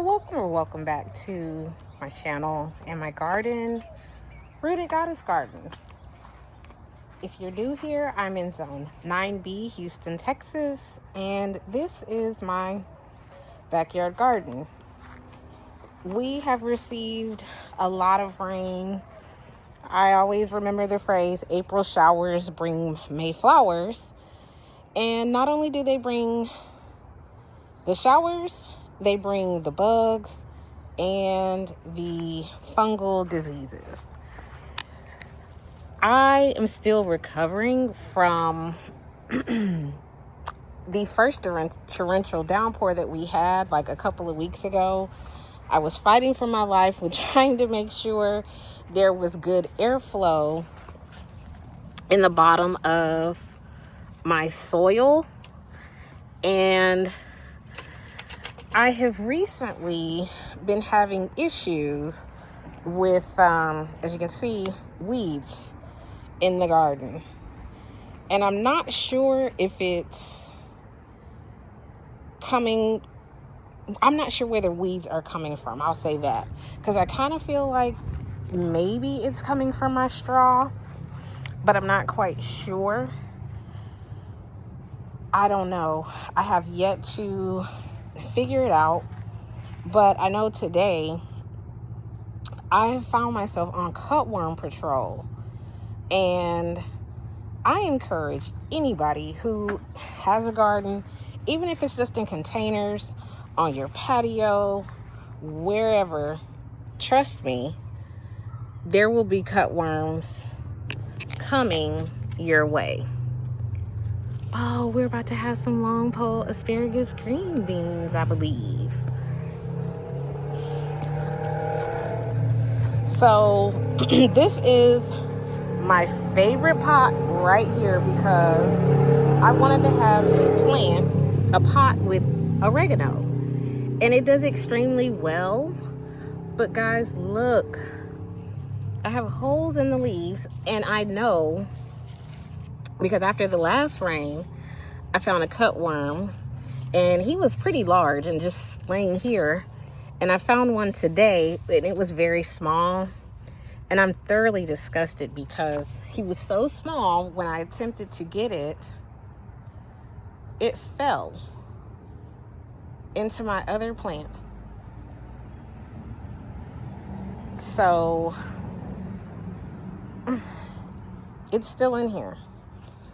Welcome back to my channel and my garden, Rooted Goddess Garden. If you're new here, I'm in zone 9B, Houston, Texas, and this is my backyard garden. We have received a lot of rain. I always remember the phrase, April showers bring May flowers. And not only do they bring the showers, they bring the bugs and the fungal diseases. I am still recovering from the first torrential downpour that we had like a couple of weeks ago. I was fighting for my life with trying to make sure there was good airflow in the bottom of my soil. And I have recently been having issues with, as you can see, weeds in the garden. And I'm not sure if it's I'm not sure where the weeds are coming from. I'll say that. Because I kind of feel like maybe it's coming from my straw, but I'm not quite sure. I don't know. I have yet to figure it out. But I know today I have found myself on cutworm patrol. And I encourage anybody who has a garden, even if it's just in containers, on your patio, wherever, trust me, there will be cutworms coming your way. Oh, we're about to have some long pole asparagus green beans, I believe. So this is my favorite pot right here because I wanted to have a pot with oregano. And it does extremely well. But guys, look. I have holes in the leaves, and I know because after the last rain, I found a cutworm, and he was pretty large and just laying here. And I found one today, and it was very small. And I'm thoroughly disgusted because he was so small. When I attempted to get it, it fell into my other plants. So it's still in here.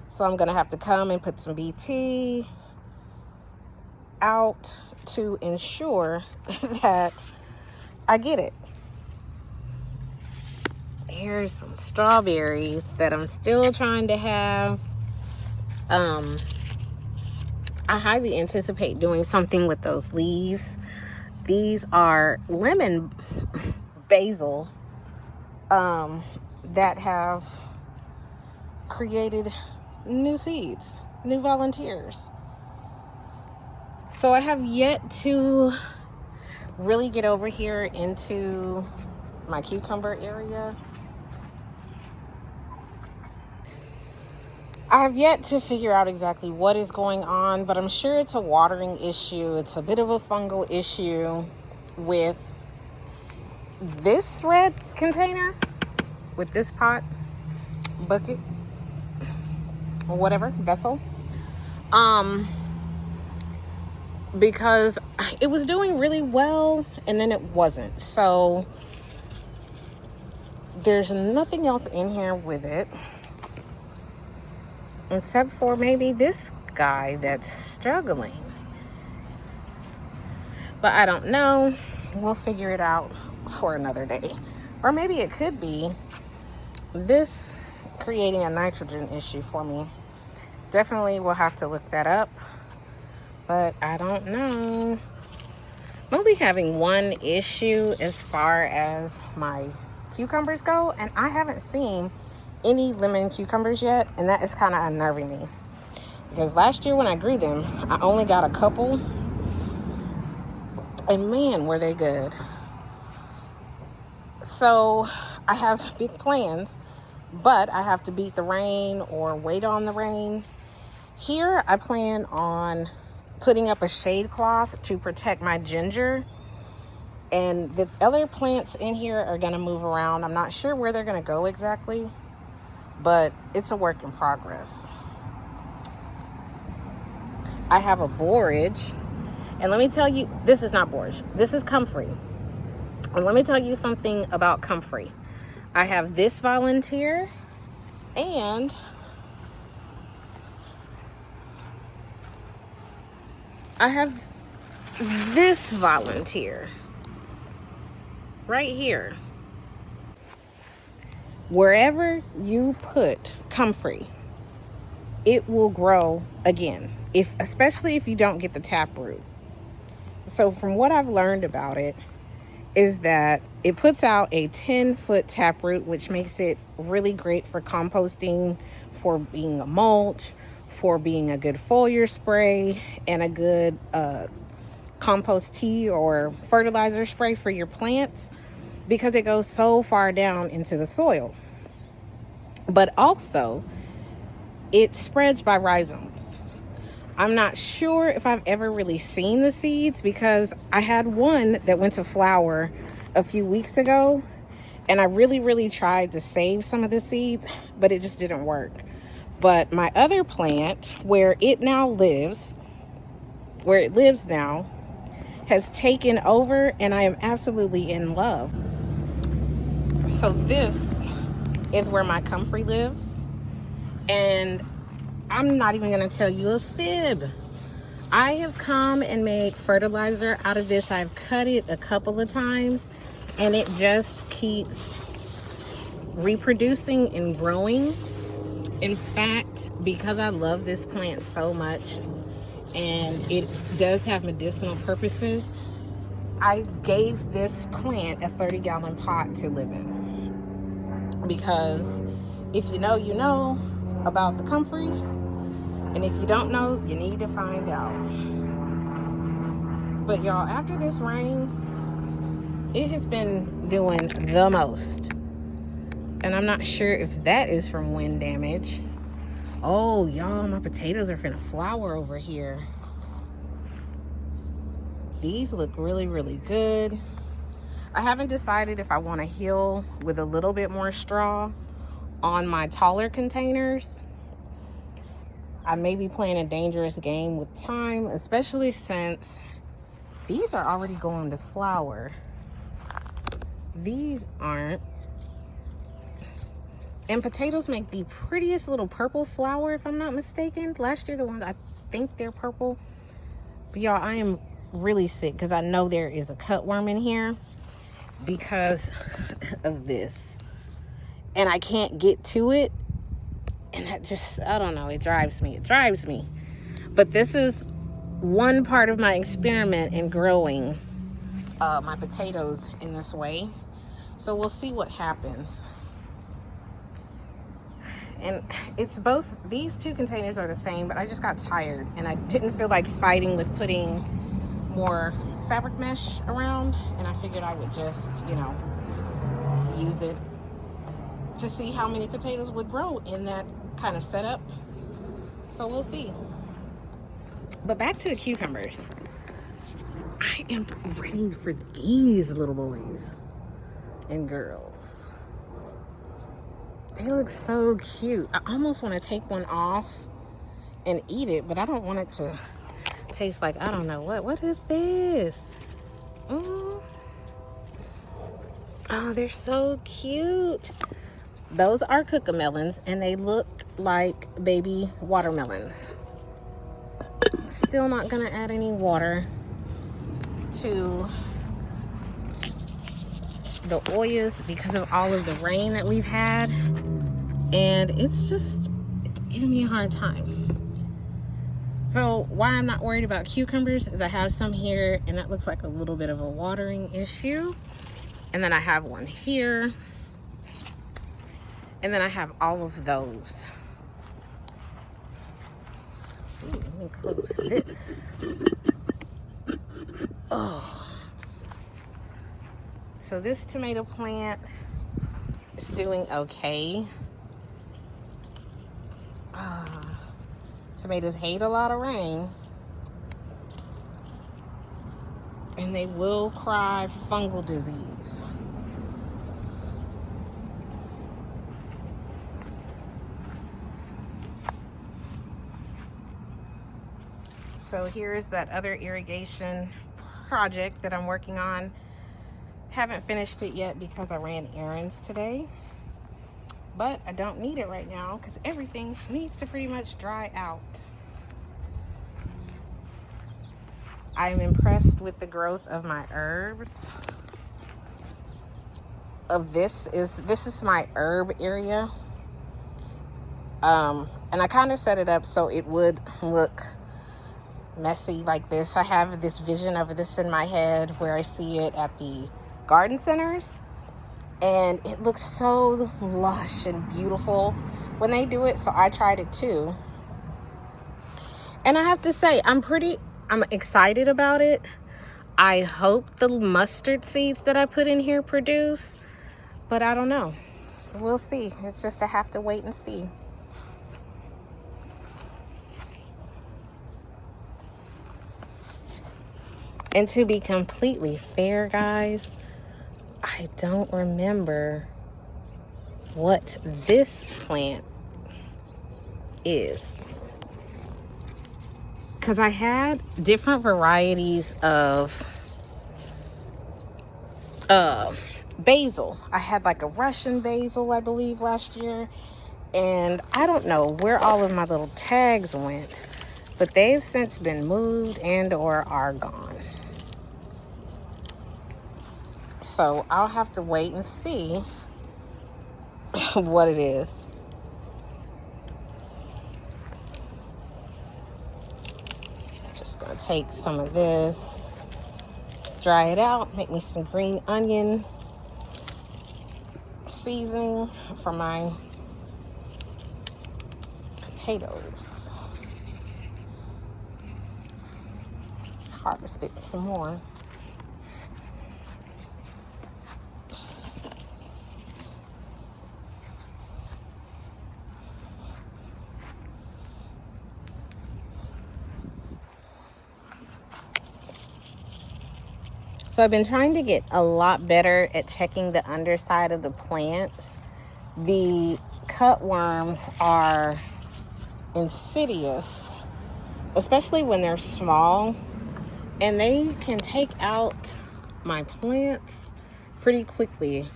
So I'm going to have to come and put some BT out to ensure that I get it. Here's some strawberries that I'm still trying to have. I highly anticipate doing something with those leaves. These are lemon basils that have created new seeds, new volunteers. So I have yet to really get over here into my cucumber area. I have yet to figure out exactly what is going on, but I'm sure it's a watering issue. It's a bit of a fungal issue with this red container, with this pot, bucket, or whatever, vessel. Because it was doing really well and then it wasn't. So there's nothing else in here with it except for maybe this guy that's struggling. But I don't know. We'll figure it out for another day. Or maybe it could be this creating a nitrogen issue for me. Definitely will have to look that up. But I don't know. I'm only having one issue as far as my cucumbers go. And I haven't seen any lemon cucumbers yet. And that is kind of unnerving me. Because last year when I grew them, I only got a couple. And man, were they good. So I have big plans. But I have to beat the rain or wait on the rain. Here I plan on putting up a shade cloth to protect my ginger And the other plants in here are going to move around. I'm not sure where they're going to go exactly, but it's a work in progress. I have a borage, and let me tell you, this is not borage. This is Comfrey. And let me tell you something about Comfrey. I have this volunteer, and I have this volunteer right here. Wherever you put Comfrey, it will grow again, especially if you don't get the taproot. So from what I've learned about it is that it puts out a 10-foot taproot, which makes it really great for composting, for being a mulch, for being a good foliar spray, and a good compost tea or fertilizer spray for your plants, because it goes so far down into the soil. But also, it spreads by rhizomes. I'm not sure if I've ever really seen the seeds, because I had one that went to flower a few weeks ago, and I really tried to save some of the seeds, but it just didn't work. But my other plant, where it lives now, has taken over, and I am absolutely in love. So this is where my Comfrey lives, and I'm not even going to tell you a fib. I have come and made fertilizer out of this. I've cut it a couple of times, and it just keeps reproducing and growing. In fact, because I love this plant so much, and it does have medicinal purposes, I gave this plant a 30-gallon pot to live in. Because if you know, you know about the Comfrey, and if you don't know, you need to find out. But y'all, after this rain, it has been doing the most. And I'm not sure if that is from wind damage. Oh, y'all, my potatoes are finna flower over here. These look really good. I haven't decided if I want to heal with a little bit more straw on my taller containers. I may be playing a dangerous game with time, especially since these are already going to flower. These aren't. And potatoes make the prettiest little purple flower, if I'm not mistaken. Last year, the ones, I think they're purple. But y'all, I am really sick because I know there is a cutworm in here because of this. And I can't get to it. And that just, I don't know, it drives me. But this is one part of my experiment in growing my potatoes in this way. So we'll see what happens. And it's both, these two containers are the same, but I just got tired and I didn't feel like fighting with putting more fabric mesh around, and I figured I would just, use it to see how many potatoes would grow in that kind of setup. So we'll see. But back to the cucumbers. I am ready for these little boys and girls. They look so cute. I almost want to take one off and eat it, but I don't want it to taste like, I don't know what is this? Oh, they're so cute. Those are cucamelons, and they look like baby watermelons. Still not gonna add any water to the oyas because of all of the rain that we've had, and it's just giving me a hard time. So why I'm not worried about cucumbers is I have some here, and that looks like a little bit of a watering issue. And then I have one here, and then I have all of those. Ooh, let me close this. Oh. So this tomato plant is doing okay. Tomatoes hate a lot of rain. and they will cry fungal disease. So here's that other irrigation project that I'm working on. Haven't finished it yet because I ran errands today, but I don't need it right now because everything needs to pretty much dry out. I'm impressed with the growth of my herbs. This is my herb area. And I kind of set it up so it would look messy like this. I have this vision of this in my head where I see it at the garden centers, and it looks so lush and beautiful when they do it. So I tried it too, and I have to say I'm excited about it. I hope the mustard seeds that I put in here produce, but I don't know. We'll see. It's just I have to wait and see. And to be completely fair, guys, I don't remember what this plant is. Because I had different varieties of basil. I had like a Russian basil, I believe, last year. And I don't know where all of my little tags went, but they've since been moved and or are gone. So I'll have to wait and see what it is. Just gonna take some of this, dry it out, make me some green onion seasoning for my potatoes. Harvest it some more. So I've been trying to get a lot better at checking the underside of the plants. The cutworms are insidious, especially when they're small, and they can take out my plants pretty quickly.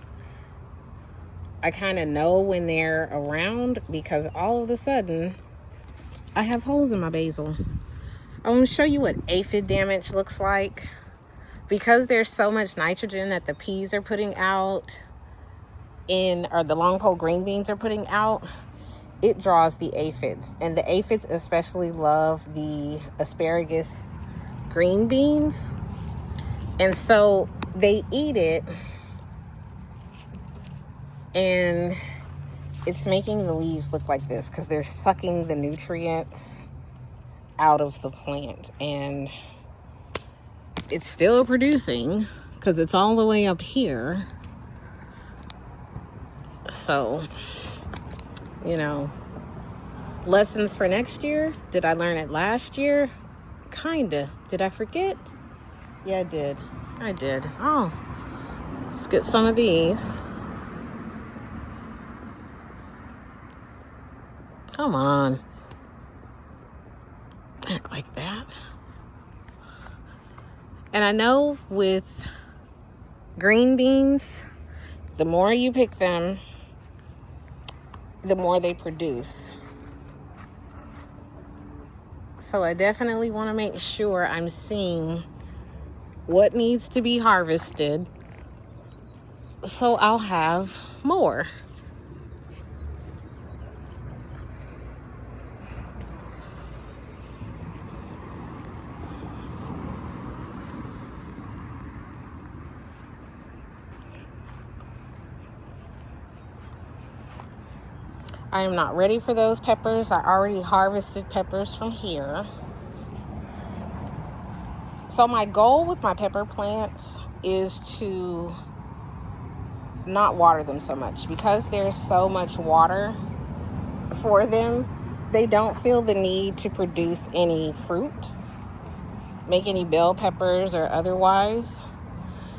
I kind of know when they're around because all of a sudden I have holes in my basil. I want to show you what aphid damage looks like. Because there's so much nitrogen that the peas are putting out or the long pole green beans are putting out, it draws the aphids. And the aphids especially love the asparagus green beans. And so they eat it, and it's making the leaves look like this because they're sucking the nutrients out of the plant. And it's still producing because it's all the way up here. So, lessons for next year. Did I learn it last year? Kinda. Did I forget? Yeah, I did. Oh, let's get some of these. Come on. Act like that. And I know with green beans, the more you pick them, the more they produce. So I definitely want to make sure I'm seeing what needs to be harvested so I'll have more. I am not ready for those peppers. I already harvested peppers from here. So my goal with my pepper plants is to not water them so much. Because there's so much water for them, they don't feel the need to produce any fruit. make any bell peppers or otherwise.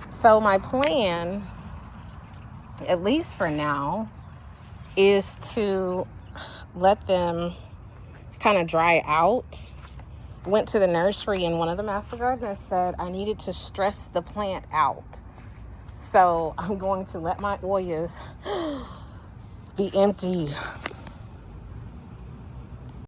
So my plan, at least for now, is to let them kind of dry out. Went to the nursery and one of the master gardeners said I needed to stress the plant out. So I'm going to let my Oyas be empty